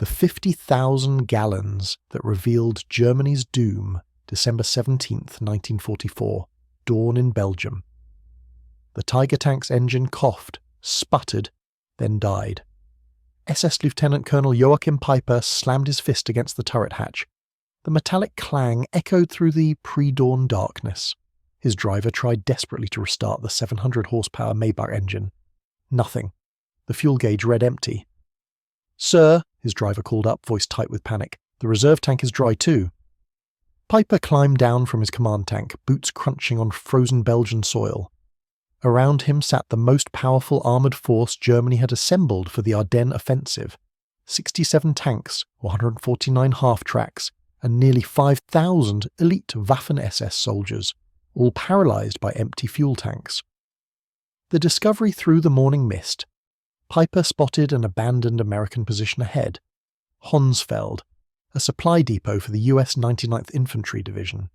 The 50,000 gallons that revealed Germany's doom, December 17th, 1944, dawn in Belgium. The Tiger tank's engine coughed, sputtered, then died. SS Lieutenant Colonel Joachim Peiper slammed his fist against the turret hatch. The metallic clang echoed through the pre-dawn darkness. His driver tried desperately to restart the 700-horsepower Maybach engine. Nothing. The fuel gauge read empty. "Sir," his driver called up, voice tight with panic, "the reserve tank is dry too." Peiper climbed down from his command tank, boots crunching on frozen Belgian soil. Around him sat the most powerful armoured force Germany had assembled for the Ardennes offensive. 67 tanks, 149 half-tracks, and nearly 5,000 elite Waffen-SS soldiers, all paralysed by empty fuel tanks. The discovery through the morning mist. Peiper spotted an abandoned American position ahead, Honsfeld, a supply depot for the US 99th Infantry Division.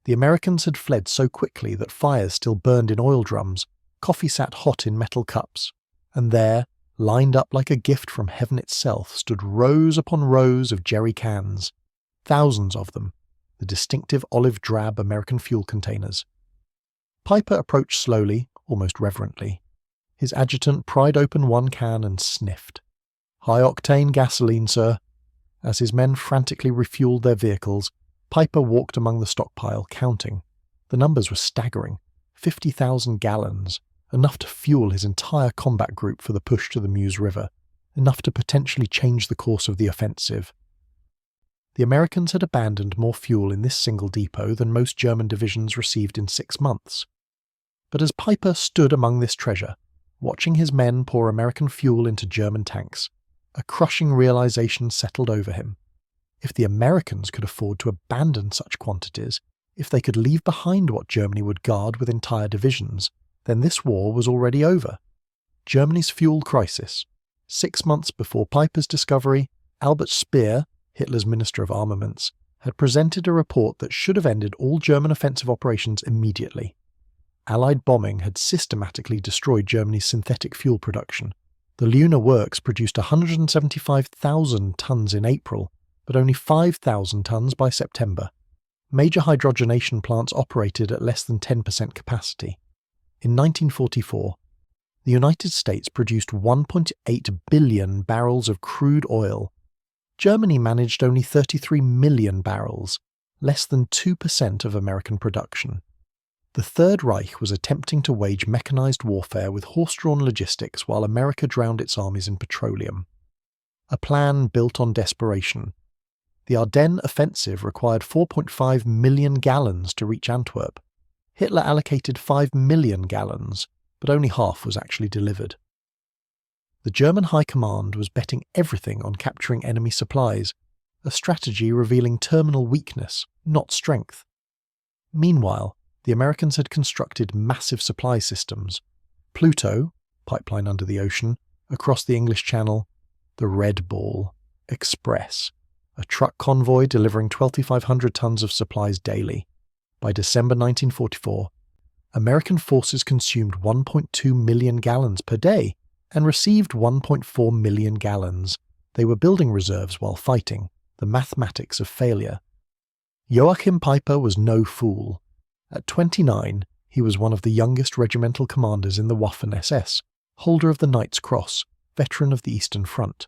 The Americans had fled so quickly that fires still burned in oil drums, coffee sat hot in metal cups, and there, lined up like a gift from heaven itself, stood rows upon rows of jerry cans, thousands of them, the distinctive olive-drab American fuel containers. Peiper approached slowly, almost reverently. His adjutant pried open one can and sniffed. "High-octane gasoline, sir." As his men frantically refueled their vehicles, Peiper walked among the stockpile, counting. The numbers were staggering. 50,000 gallons, enough to fuel his entire combat group for the push to the Meuse River, enough to potentially change the course of the offensive. The Americans had abandoned more fuel in this single depot than most German divisions received in 6 months. But as Peiper stood among this treasure, watching his men pour American fuel into German tanks, a crushing realization settled over him. If the Americans could afford to abandon such quantities, if they could leave behind what Germany would guard with entire divisions, then this war was already over. Germany's fuel crisis. 6 months before Peiper's discovery, Albert Speer, Hitler's Minister of Armaments, had presented a report that should have ended all German offensive operations immediately. Allied bombing had systematically destroyed Germany's synthetic fuel production. The Luna works produced 175,000 tons in April, but only 5,000 tons by September. Major hydrogenation plants operated at less than 10% capacity. In 1944, the United States produced 1.8 billion barrels of crude oil. Germany managed only 33 million barrels, less than 2% of American production. The Third Reich was attempting to wage mechanized warfare with horse-drawn logistics while America drowned its armies in petroleum. A plan built on desperation. The Ardennes offensive required 4.5 million gallons to reach Antwerp. Hitler allocated 5 million gallons, but only half was actually delivered. The German High Command was betting everything on capturing enemy supplies, a strategy revealing terminal weakness, not strength. Meanwhile, the Americans had constructed massive supply systems. Pluto, pipeline under the ocean, across the English Channel, the Red Ball, Express, a truck convoy delivering 2,500 tons of supplies daily. By December 1944, American forces consumed 1.2 million gallons per day and received 1.4 million gallons. They were building reserves while fighting, the mathematics of failure. Joachim Peiper was no fool. At 29, he was one of the youngest regimental commanders in the Waffen-SS, holder of the Knight's Cross, veteran of the Eastern Front.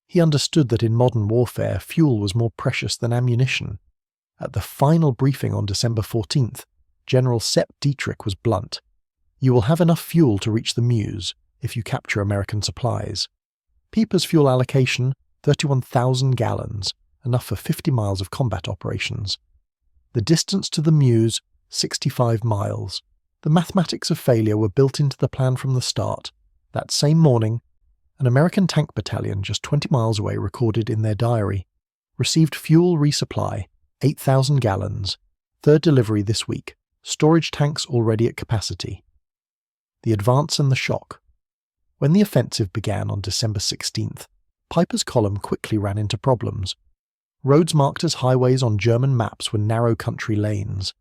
He understood that in modern warfare, fuel was more precious than ammunition. At the final briefing on December 14th, General Sepp Dietrich was blunt. "You will have enough fuel to reach the Meuse if you capture American supplies." Peiper's fuel allocation, 31,000 gallons, enough for 50 miles of combat operations. The distance to the Meuse, 65 miles. The mathematics of failure were built into the plan from the start. That same morning, an American tank battalion just 20 miles away recorded in their diary, "Received fuel resupply, 8,000 gallons. Third delivery this week. Storage tanks already at capacity." The advance and the shock. When the offensive began on December 16th, Peiper's column quickly ran into problems. Roads marked as highways on German maps were narrow country lanes.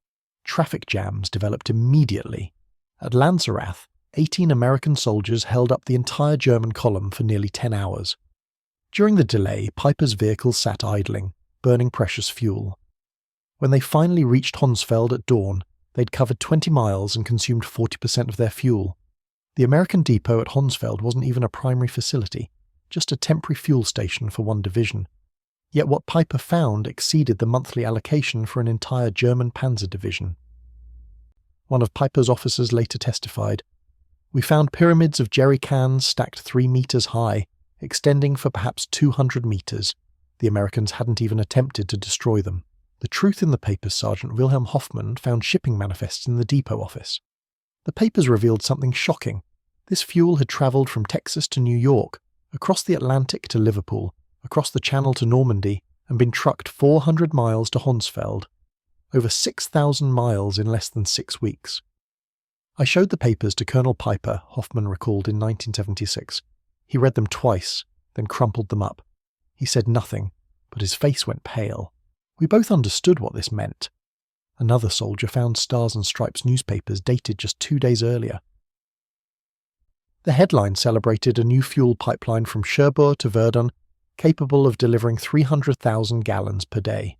Traffic jams developed immediately. At Lanzerath, 18 American soldiers held up the entire German column for nearly 10 hours. During the delay, Peiper's vehicles sat idling, burning precious fuel. When they finally reached Honsfeld at dawn, they'd covered 20 miles and consumed 40% of their fuel. The American depot at Honsfeld wasn't even a primary facility, just a temporary fuel station for one division. Yet what Peiper found exceeded the monthly allocation for an entire German panzer division. One of Peiper's officers later testified, "We found pyramids of jerry cans stacked 3 meters high, extending for perhaps 200 meters. The Americans hadn't even attempted to destroy them." The truth in the papers, Sergeant Wilhelm Hoffmann found shipping manifests in the depot office. The papers revealed something shocking. This fuel had travelled from Texas to New York, across the Atlantic to Liverpool, across the Channel to Normandy, and been trucked 400 miles to Honsfeld. Over 6,000 miles in less than 6 weeks. "I showed the papers to Colonel Peiper," Hoffmann recalled in 1976. "He read them twice, then crumpled them up. He said nothing, but his face went pale. We both understood what this meant." Another soldier found Stars and Stripes newspapers dated just 2 days earlier. The headline celebrated a new fuel pipeline from Cherbourg to Verdun, capable of delivering 300,000 gallons per day.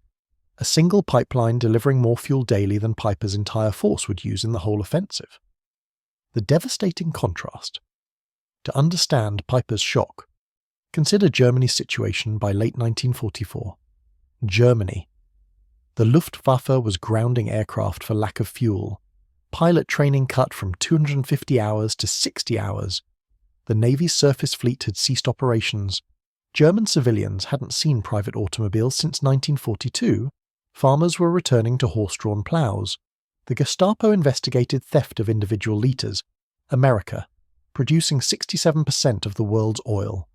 A single pipeline delivering more fuel daily than Peiper's entire force would use in the whole offensive. The devastating contrast. To understand Peiper's shock, consider Germany's situation by late 1944. Germany. The Luftwaffe was grounding aircraft for lack of fuel. Pilot training cut from 250 hours to 60 hours. The Navy's surface fleet had ceased operations. German civilians hadn't seen private automobiles since 1942. Farmers were returning to horse-drawn ploughs. The Gestapo investigated theft of individual litres. America, producing 67% of the world's oil.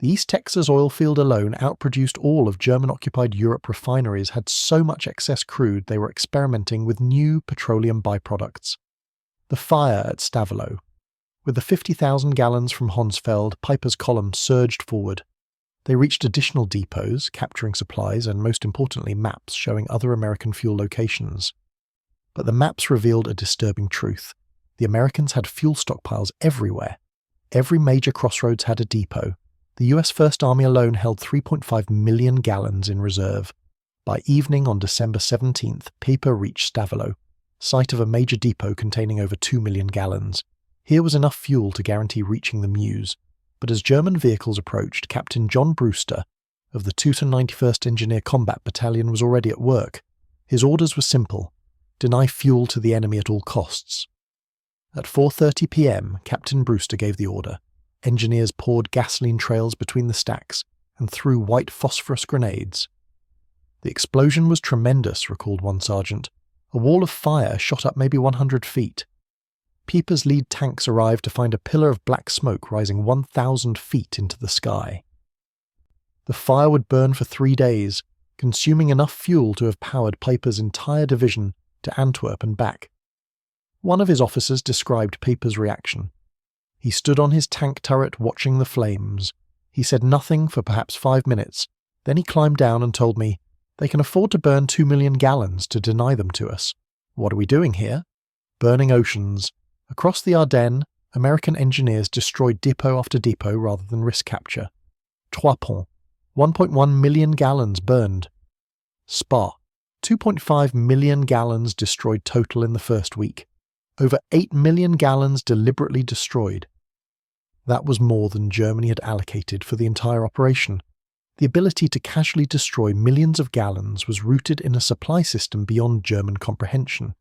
The East Texas oil field alone outproduced all of German-occupied Europe. Refineries had so much excess crude they were experimenting with new petroleum byproducts. The fire at Stavelot. With the 50,000 gallons from Honsfeld, Peiper's column surged forward. They reached additional depots, capturing supplies and, most importantly, maps showing other American fuel locations. But the maps revealed a disturbing truth. The Americans had fuel stockpiles everywhere. Every major crossroads had a depot. The US First Army alone held 3.5 million gallons in reserve. By evening on December 17th, Peiper reached Stavelot, site of a major depot containing over 2 million gallons. Here was enough fuel to guarantee reaching the Meuse. But as German vehicles approached, Captain John Brewster of the 291st Engineer Combat Battalion was already at work. His orders were simple: deny fuel to the enemy at all costs. At 4:30 p.m, Captain Brewster gave the order. Engineers poured gasoline trails between the stacks and threw white phosphorus grenades. "The explosion was tremendous," recalled one sergeant. "A wall of fire shot up maybe 100 feet. Peiper's lead tanks arrived to find a pillar of black smoke rising 1,000 feet into the sky. The fire would burn for 3 days, consuming enough fuel to have powered Peiper's entire division to Antwerp and back." One of his officers described Peiper's reaction. "He stood on his tank turret watching the flames. He said nothing for perhaps 5 minutes. Then he climbed down and told me, 'They can afford to burn 2 million gallons to deny them to us. What are we doing here?' Burning oceans. Across the Ardennes, American engineers destroyed depot after depot rather than risk capture. Trois Ponts, 1.1 million gallons burned. Spa, 2.5 million gallons destroyed total in the first week. Over 8 million gallons deliberately destroyed. That was more than Germany had allocated for the entire operation. The ability to casually destroy millions of gallons was rooted in a supply system beyond German comprehension.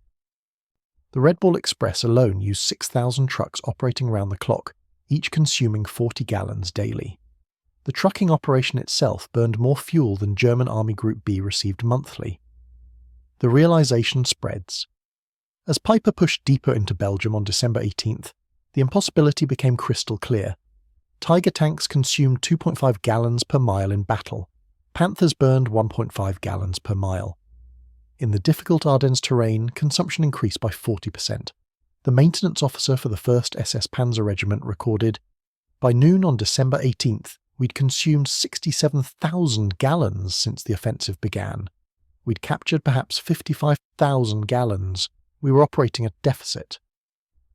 The Red Bull Express alone used 6,000 trucks operating round the clock, each consuming 40 gallons daily. The trucking operation itself burned more fuel than German Army Group B received monthly. The realization spreads. As Peiper pushed deeper into Belgium on December 18th, the impossibility became crystal clear. Tiger tanks consumed 2.5 gallons per mile in battle. Panthers burned 1.5 gallons per mile. In the difficult Ardennes terrain, consumption increased by 40%. The maintenance officer for the 1st SS Panzer Regiment recorded, "By noon on December 18th, we'd consumed 67,000 gallons since the offensive began. We'd captured perhaps 55,000 gallons. We were operating at deficit."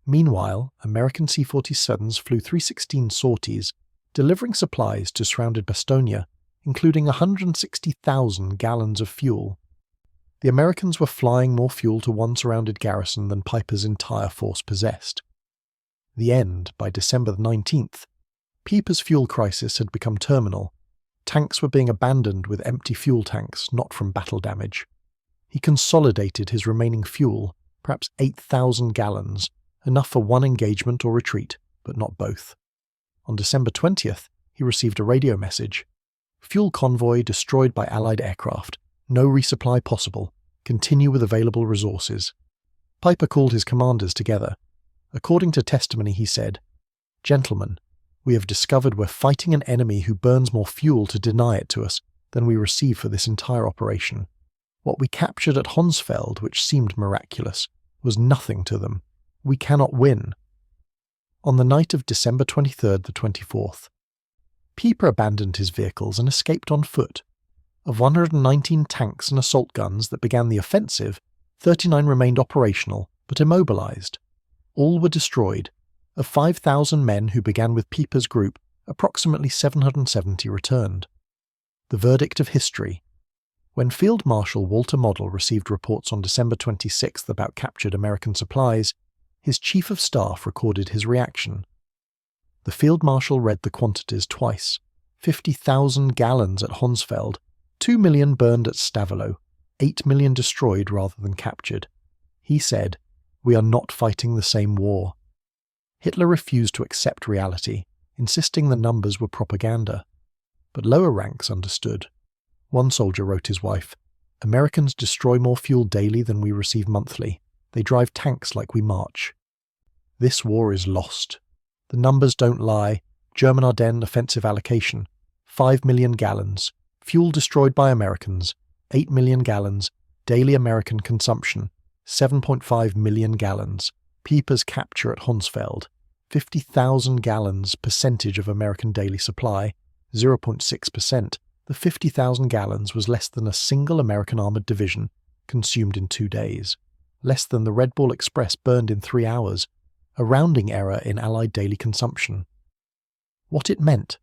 Meanwhile, American C-47s flew 316 sorties, delivering supplies to surrounded Bastogne, including 160,000 gallons of fuel. The Americans were flying more fuel to one surrounded garrison than Peiper's entire force possessed. The end, by December 19th, Peiper's fuel crisis had become terminal. Tanks were being abandoned with empty fuel tanks, not from battle damage. He consolidated his remaining fuel, perhaps 8,000 gallons, enough for one engagement or retreat, but not both. On December 20th, he received a radio message. Fuel convoy destroyed by Allied aircraft. No resupply possible. Continue with available resources. Peiper called his commanders together. According to testimony, he said, "Gentlemen, we have discovered we're fighting an enemy who burns more fuel to deny it to us than we receive for this entire operation. What we captured at Honsfeld, which seemed miraculous, was nothing to them. We cannot win." On the night of December 23rd to 24th, Peiper abandoned his vehicles and escaped on foot. Of 119 tanks and assault guns that began the offensive, 39 remained operational but immobilized. All were destroyed. Of 5,000 men who began with Peiper's group, approximately 770 returned. The verdict of history. When Field Marshal Walter Model received reports on December 26th about captured American supplies, his chief of staff recorded his reaction. The Field Marshal read the quantities twice: 50,000 gallons at Honsfeld, 2 million burned at Stavelot, 8 million destroyed rather than captured. He said, "We are not fighting the same war." Hitler refused to accept reality, insisting the numbers were propaganda. But lower ranks understood. One soldier wrote his wife, "Americans destroy more fuel daily than we receive monthly. They drive tanks like we march." This war is lost. The numbers don't lie. German Ardennes offensive allocation: 5 million gallons. Fuel destroyed by Americans: 8 million gallons. Daily American consumption: 7.5 million gallons. Peiper's capture at Honsfeld: 50,000 gallons. Percentage of American daily supply: 0.6%. The 50,000 gallons was less than a single American armored division consumed in 2 days. Less than the Red Ball Express burned in 3 hours. A rounding error in Allied daily consumption. What it meant.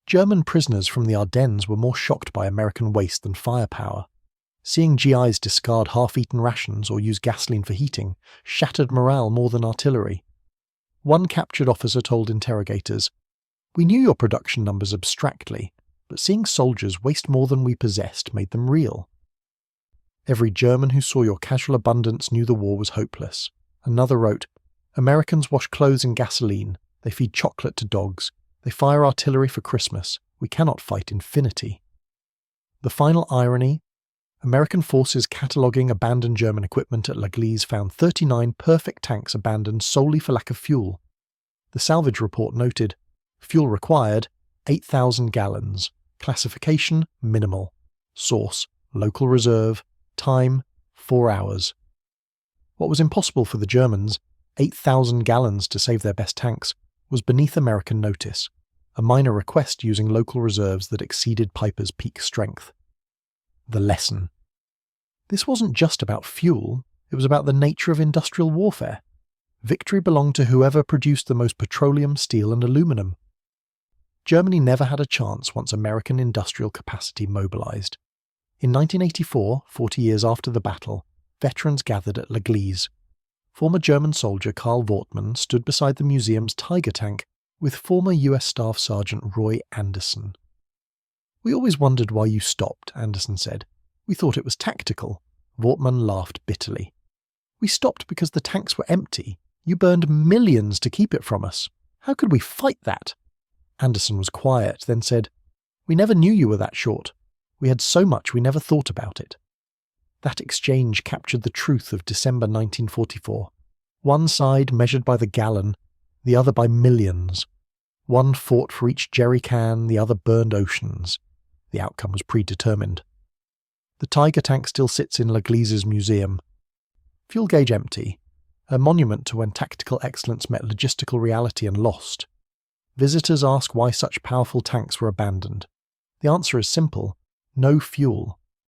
German prisoners from the Ardennes were more shocked by American waste than firepower. Seeing GIs discard half-eaten rations or use gasoline for heating shattered morale more than artillery. One captured officer told interrogators, "We knew your production numbers abstractly, but seeing soldiers waste more than we possessed made them real. Every German who saw your casual abundance knew the war was hopeless." Another wrote, "Americans wash clothes in gasoline. They feed chocolate to dogs. They fire artillery for Christmas. We cannot fight infinity." The final irony: American forces cataloguing abandoned German equipment at L'Église found 39 perfect tanks abandoned solely for lack of fuel. The salvage report noted, fuel required, 8,000 gallons. Classification, minimal. Source, local reserve. Time, 4 hours. What was impossible for the Germans, 8,000 gallons to save their best tanks, was beneath American notice, a minor request using local reserves that exceeded Peiper's peak strength. The lesson. This wasn't just about fuel, it was about the nature of industrial warfare. Victory belonged to whoever produced the most petroleum, steel, and aluminum. Germany never had a chance once American industrial capacity mobilized. In 1984, 40 years after the battle, veterans gathered at L'Église. Former German soldier Karl Wortmann stood beside the museum's Tiger tank with former US Staff Sergeant Roy Anderson. "We always wondered why you stopped," Anderson said. "We thought it was tactical." Wortmann laughed bitterly. "We stopped because the tanks were empty. You burned millions to keep it from us. How could we fight that?" Anderson was quiet, then said, "We never knew you were that short. We had so much we never thought about it." That exchange captured the truth of December 1944. One side measured by the gallon, the other by millions. One fought for each jerry can, the other burned oceans. The outcome was predetermined. The Tiger tank still sits in L'Église's museum. Fuel gauge empty, a monument to when tactical excellence met logistical reality and lost. Visitors ask why such powerful tanks were abandoned. The answer is simple: no fuel.